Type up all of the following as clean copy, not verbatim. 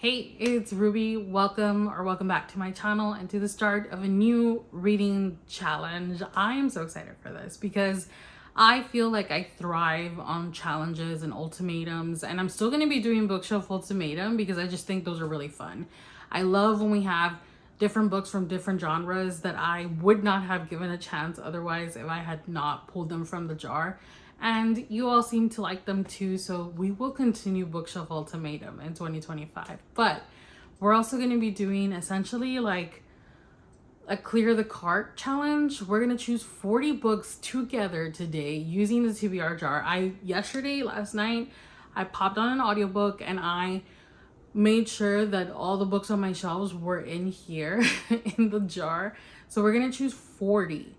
Hey, it's Ruby. Welcome back to my channel and to the start of a new reading challenge. I am so excited for this because I feel like I thrive on challenges and ultimatums, and I'm still going to be doing bookshelf ultimatum because I just think those are really fun. I love when we have different books from different genres that I would not have given a chance otherwise if I had not pulled them from the jar. And you all seem to like them too, so we will continue bookshelf ultimatum in 2025. But we're also going to be doing essentially like a clear the cart challenge. We're going to choose 40 books together today using the TBR jar. Last night, I popped on an audiobook and I made sure that all the books on my shelves were in here in the jar. So we're going to choose 40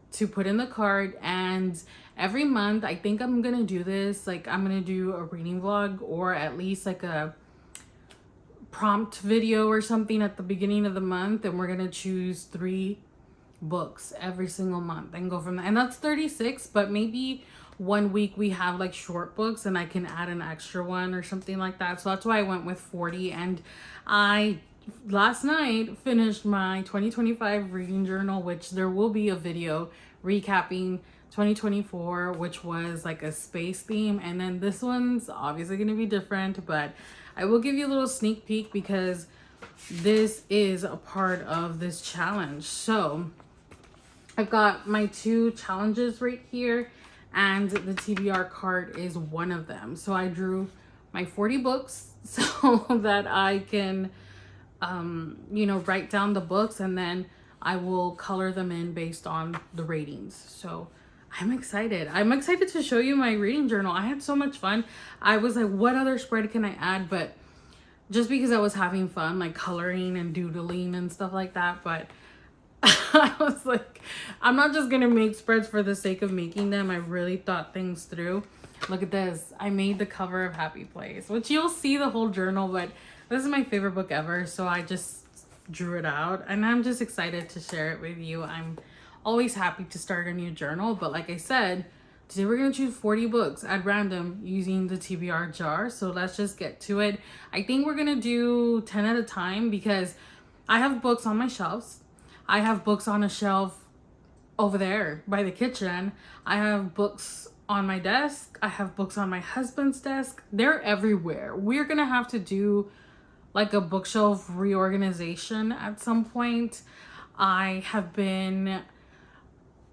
to put in the cart, and every month I think I'm gonna do this. Like, I'm gonna do a reading vlog or at least like a prompt video or something at the beginning of the month, and we're gonna choose 3 books every single month and go from there. And that's 36, but maybe one week we have like short books and I can add an extra one or something like that. So that's why I went with 40. And I last night finished my 2025 reading journal, which there will be a video recapping 2024, which was like a space theme, and then this one's obviously going to be different, but I will give you a little sneak peek because this is a part of this challenge. So I've got my 2 challenges right here, and the TBR card is one of them. So I drew my 40 books so that I can write down the books, and then I will color them in based on the ratings. So I'm excited. I'm excited to show you my reading journal. I had so much fun. I was like, what other spread can I add? But just because I was having fun, like coloring and doodling and stuff like that. But I was like, I'm not just gonna make spreads for the sake of making them. I really thought things through. Look at this. I made the cover of Happy Place, which you'll see the whole journal, but this is my favorite book ever, so I just drew it out, and I'm just excited to share it with you. I'm always happy to start a new journal, but like I said, today we're going to choose 40 books at random using the TBR jar, so let's just get to it. I think we're going to do 10 at a time because I have books on my shelves. I have books on a shelf over there by the kitchen. I have books on my desk. I have books on my husband's desk. They're everywhere. We're going to have to do like a bookshelf reorganization at some point. I have been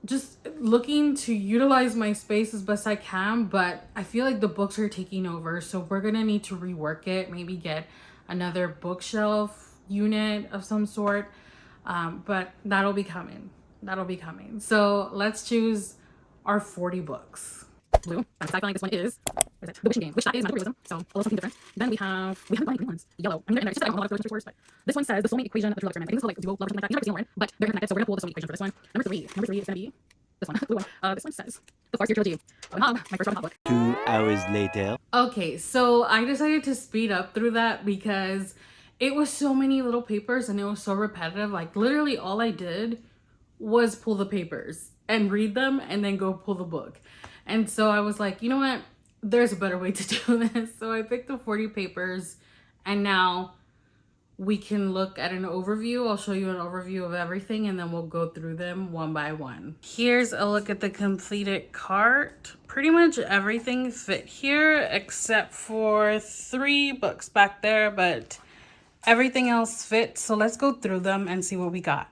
just looking to utilize my space as best I can, but I feel like the books are taking over, so we're gonna need to rework it, maybe get another bookshelf unit of some sort, but that'll be coming. So let's choose our 40 books. Blue, I'm excited. Like this one is the wishing game, which that is magical realism, so a little something different. Then we haven't got green ones. Yellow. I mean, it's just like a lot of those words, but this one says the soulmate equation of true love experiment. I think this is like duo love or something like that. You've never seen one, but they're connected, so we're gonna pull the soulmate equation for this one. Number three is gonna be this one. Blue one. This one says the Far Seer trilogy. My first Robin Hood book. 2 hours later. Okay, so I decided to speed up through that because it was so many little papers and it was so repetitive. Like literally all I did was pull the papers and read them and then go pull the book. And so I was like, you know what? There's a better way to do this. So I picked the 40 papers, and now we can look at an overview. I'll show you an overview of everything, and then we'll go through them one by one. Here's a look at the completed cart. Pretty much everything fit here except for 3 books back there, but everything else fit. So let's go through them and see what we got.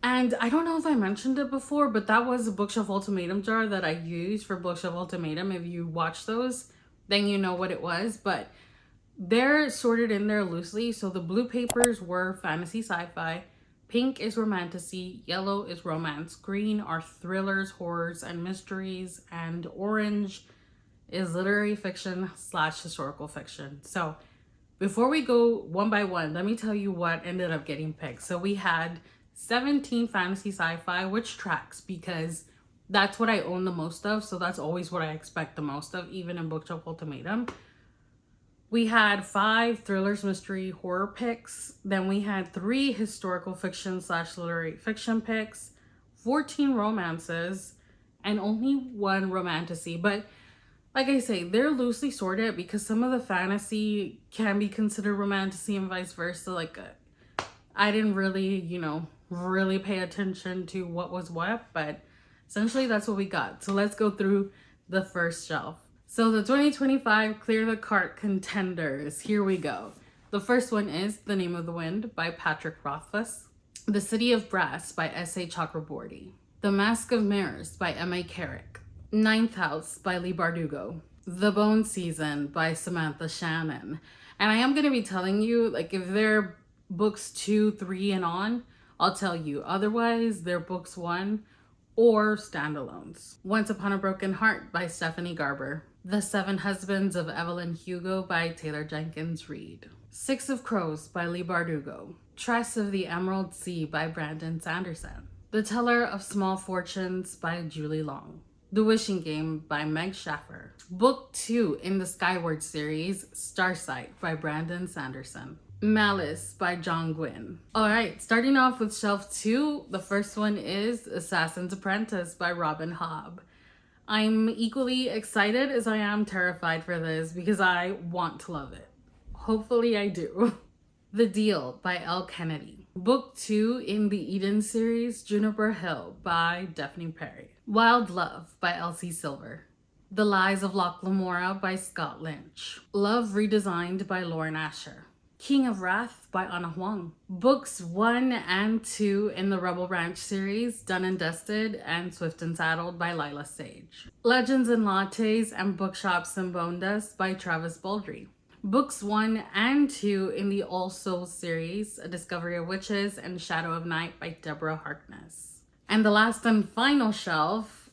And I don't know if I mentioned it before, but that was a bookshelf ultimatum jar that I used for bookshelf ultimatum. If you watch those, then you know what it was, but they're sorted in there loosely. So the blue papers were fantasy sci-fi, pink is romantasy, yellow is romance, green are thrillers, horrors, and mysteries, and orange is literary fiction / historical fiction. So before we go one by one, let me tell you what ended up getting picked. So we had 17 fantasy sci-fi, which tracks because that's what I own the most of, so that's always what I expect the most of, even in bookshelf ultimatum. We had 5 thrillers, mystery, horror picks. Then we had 3 historical fiction / literary fiction picks, 14 romances, and only 1 romantasy. But like I say, they're loosely sorted because some of the fantasy can be considered romantasy and vice versa. Like, I didn't really, really pay attention to what was what, but essentially that's what we got. So let's go through the first shelf. So the 2025 Clear the Cart contenders. Here we go. The first one is The Name of the Wind by Patrick Rothfuss. The City of Brass by S.A. Chakraborty. The Mask of Mirrors by M.A. Carrick. Ninth House by Lee Bardugo. The Bone Season by Samantha Shannon. And I am going to be telling you, like, if they're books 2, 3, and on, I'll tell you. Otherwise, they're books 1 or standalones. Once Upon a Broken Heart by Stephanie Garber. The Seven Husbands of Evelyn Hugo by Taylor Jenkins Reid. Six of Crows by Lee Bardugo. Tress of the Emerald Sea by Brandon Sanderson. The Teller of Small Fortunes by Julie Long. The Wishing Game by Meg Schaffer. Book 2 in the Skyward series, Starsight by Brandon Sanderson. Malice by John Gwynne. Alright, starting off with shelf 2, the first one is Assassin's Apprentice by Robin Hobb. I'm equally excited as I am terrified for this because I want to love it. Hopefully I do. The Deal by Elle Kennedy. Book 2 in the Eden series, Juniper Hill by Daphne Perry. Wild Love by Elsie Silver. The Lies of Loch Lamora by Scott Lynch. Love Redesigned by Lauren Asher. King of Wrath by Anna Huang. Books 1 and 2 in the Rebel Ranch series, Done and Dusted and Swift and Saddled by Lila Sage. Legends and Lattes and Bookshops and Bone Dust by Travis Baldry. Books 1 and 2 in the All Souls series, A Discovery of Witches and Shadow of Night by Deborah Harkness. And the last and final shelf,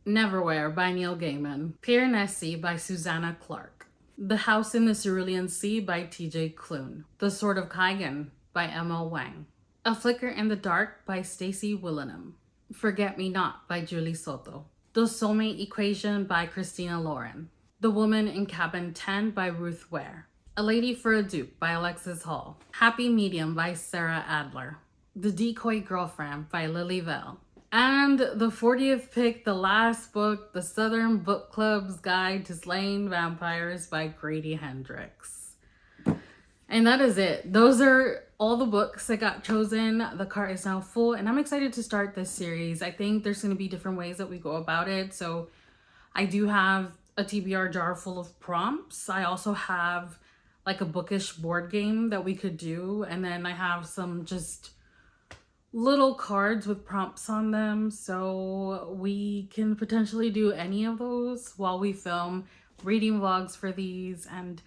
Neverwhere by Neil Gaiman. Pierre Nessie by Susanna Clark. The House in the Cerulean Sea by T.J. Klune. The Sword of Kaigan by Emma Wang. A Flicker in the Dark by Stacey Willenham. Forget Me Not by Julie Soto. The Soulmate Equation by Christina Lauren. The Woman in Cabin 10 by Ruth Ware. A Lady for a Dupe by Alexis Hall. Happy Medium by Sarah Adler. The Decoy Girlfriend by Lily Vell. And the 40th pick, the last book, The Southern Book Club's Guide to Slaying Vampires by Grady Hendrix. And that is it. Those are all the books that got chosen. The cart is now full and I'm excited to start this series. I think there's going to be different ways that we go about it. So I do have a TBR jar full of prompts. I also have like a bookish board game that we could do. And then I have some just little cards with prompts on them, so we can potentially do any of those while we film reading vlogs for these. And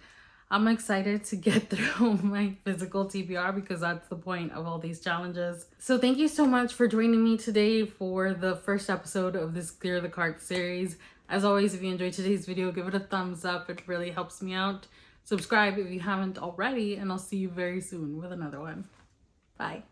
I'm excited to get through my physical TBR because that's the point of all these challenges. So thank you so much for joining me today for the first episode of this Clear the Cart series. As always, if you enjoyed today's video, give it a thumbs up. It really helps me out. Subscribe if you haven't already, and I'll see you very soon with another one. Bye.